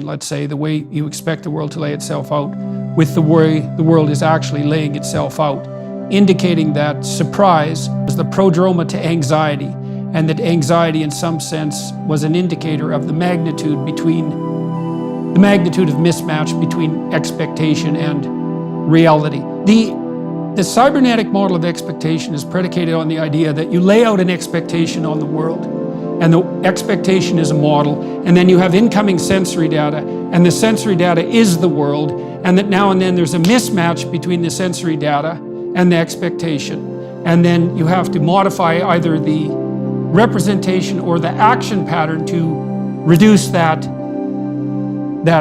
let's say, the way you expect the world to lay itself out, with the way the world is actually laying itself out, indicating that surprise was the prodroma to anxiety, and that anxiety in some sense was an indicator of the magnitude of mismatch between expectation and reality. The cybernetic model of expectation is predicated on the idea that you lay out an expectation on the world, and the expectation is a model, and then you have incoming sensory data, and the sensory data is the world, and that now and then there's a mismatch between the sensory data and the expectation. And then you have to modify either the representation or the action pattern to reduce that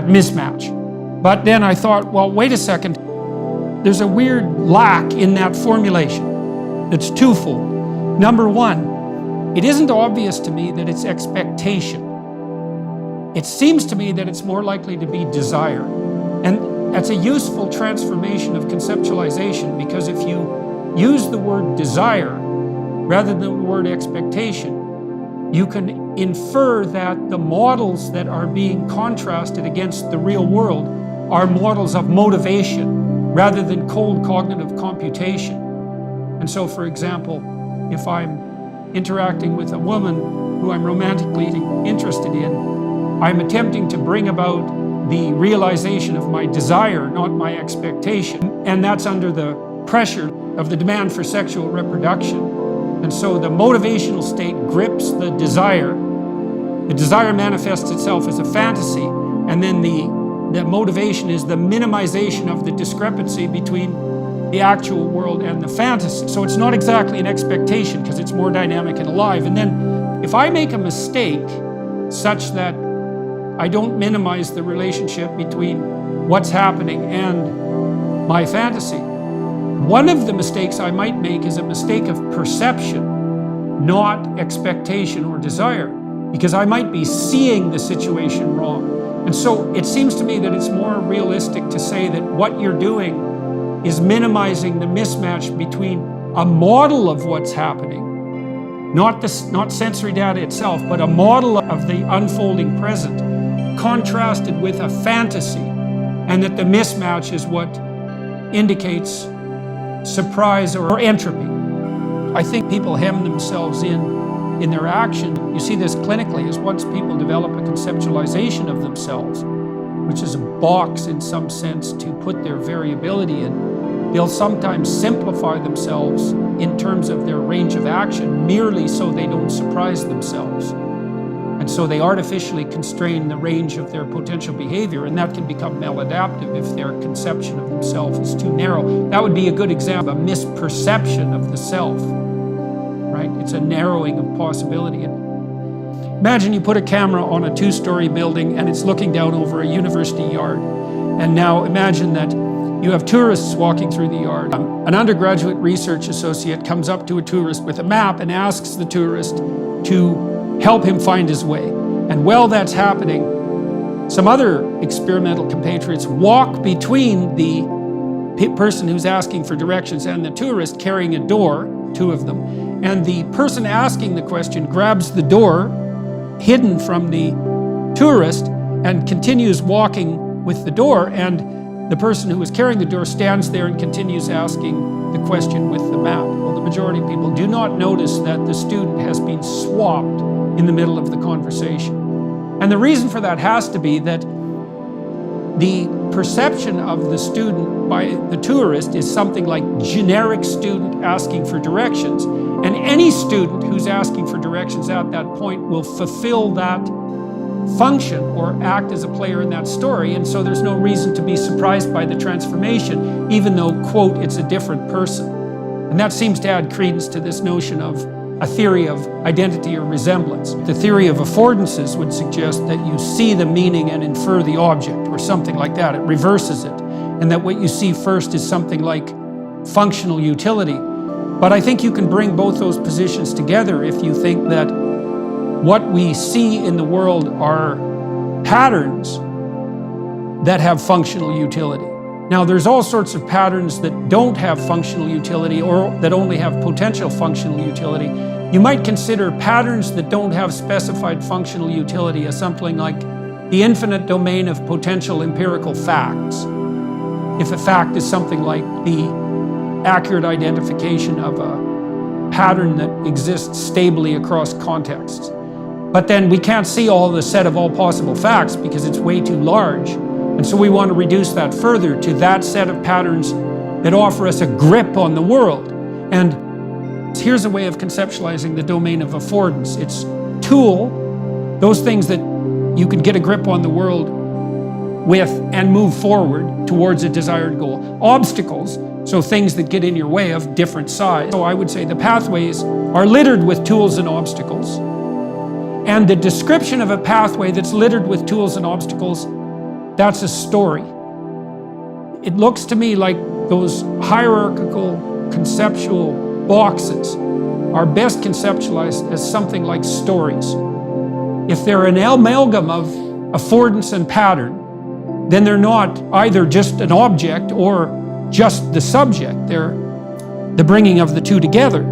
mismatch. But then I thought, well, wait a second, there's a weird lack in that formulation. It's twofold. Number one, it isn't obvious to me that it's expectation. It seems to me that it's more likely to be desire. And that's a useful transformation of conceptualization, because if you use the word desire rather than the word expectation, you can infer that the models that are being contrasted against the real world are models of motivation rather than cold cognitive computation. And so, for example, if I'm interacting with a woman who I'm romantically interested in, I'm attempting to bring about the realization of my desire, not my expectation. And that's under the pressure of the demand for sexual reproduction. And so the motivational state grips the desire. The desire manifests itself as a fantasy, and then the motivation is the minimization of the discrepancy between the actual world and the fantasy. So it's not exactly an expectation, because it's more dynamic and alive. And then if I make a mistake such that I don't minimize the relationship between what's happening and my fantasy, one of the mistakes I might make is a mistake of perception, not expectation or desire, because I might be seeing the situation wrong. And so it seems to me that it's more realistic to say that what you're doing is minimizing the mismatch between a model of what's happening, not sensory data itself, but a model of the unfolding present, contrasted with a fantasy, and that the mismatch is what indicates surprise or entropy. I think people hem themselves in their action. You see this clinically, is once people develop a conceptualization of themselves, which is a box in some sense to put their variability in, they'll sometimes simplify themselves in terms of their range of action merely so they don't surprise themselves. And so they artificially constrain the range of their potential behavior, and that can become maladaptive if their conception of themselves is too narrow. That would be a good example of a misperception of the self, right? It's a narrowing of possibility. Imagine you put a camera on a two-story building and it's looking down over a university yard. And now imagine that you have tourists walking through the yard. An undergraduate research associate comes up to a tourist with a map and asks the tourist to help him find his way. And while that's happening, some other experimental compatriots walk between the person who's asking for directions and the tourist carrying a door, two of them. And the person asking the question grabs the door, hidden from the tourist, and continues walking with the door. And the person who is carrying the door stands there and continues asking the question with the map. Well, the majority of people do not notice that the student has been swapped in the middle of the conversation. And the reason for that has to be that the perception of the student by the tourist is something like generic student asking for directions. And any student who's asking for directions at that point will fulfill that function or act as a player in that story. And so there's no reason to be surprised by the transformation, even though, quote, it's a different person. And that seems to add credence to this notion of a theory of identity or resemblance. The theory of affordances would suggest that you see the meaning and infer the object, or something like that. It reverses it, and that what you see first is something like functional utility. But I think you can bring both those positions together if you think that what we see in the world are patterns that have functional utility. Now, there's all sorts of patterns that don't have functional utility or that only have potential functional utility. You might consider patterns that don't have specified functional utility as something like the infinite domain of potential empirical facts. If a fact is something like the accurate identification of a pattern that exists stably across contexts. But then we can't see all the set of all possible facts because it's way too large. And so we want to reduce that further to that set of patterns that offer us a grip on the world. And here's a way of conceptualizing the domain of affordance. It's tool, those things that you can get a grip on the world with and move forward towards a desired goal. Obstacles, so things that get in your way of different size. So I would say the pathways are littered with tools and obstacles. And the description of a pathway that's littered with tools and obstacles, that's a story. It looks to me like those hierarchical conceptual boxes are best conceptualized as something like stories. If they're an amalgam of affordance and pattern, then they're not either just an object or just the subject. They're the bringing of the two together.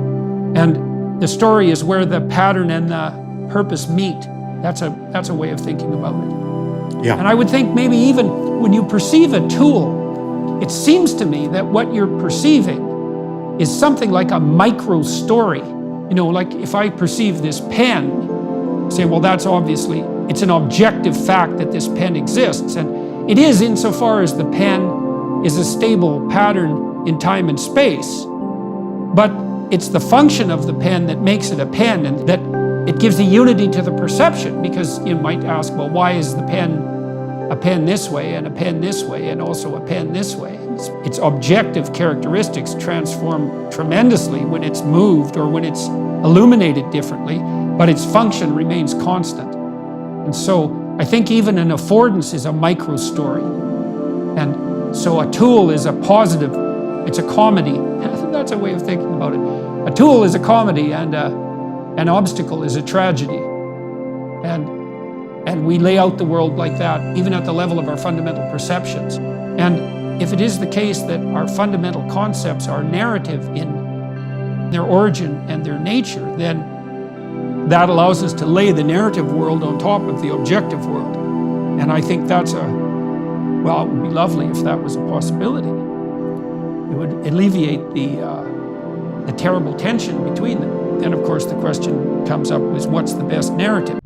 And the story is where the pattern and the purpose meet. That's a way of thinking about it. Yeah. And I would think maybe even when you perceive a tool, it seems to me that what you're perceiving is something like a micro story. You know, like if I perceive this pen, say, well, that's obviously, it's an objective fact that this pen exists. And it is insofar as the pen is a stable pattern in time and space. But it's the function of the pen that makes it a pen, and that it gives a unity to the perception, because you might ask, well, why is the pen a pen this way and a pen this way and also a pen this way? Its objective characteristics transform tremendously when it's moved or when it's illuminated differently, but its function remains constant. And so I think even an affordance is a micro story. And so a tool is a positive, it's a comedy. That's a way of thinking about it. A tool is a comedy, and an obstacle is a tragedy. And we lay out the world like that, even at the level of our fundamental perceptions. And if it is the case that our fundamental concepts are narrative in their origin and their nature, then that allows us to lay the narrative world on top of the objective world. And I think that's well, it would be lovely if that was a possibility. It would alleviate the terrible tension between them. Then, of course, the question comes up is what's the best narrative?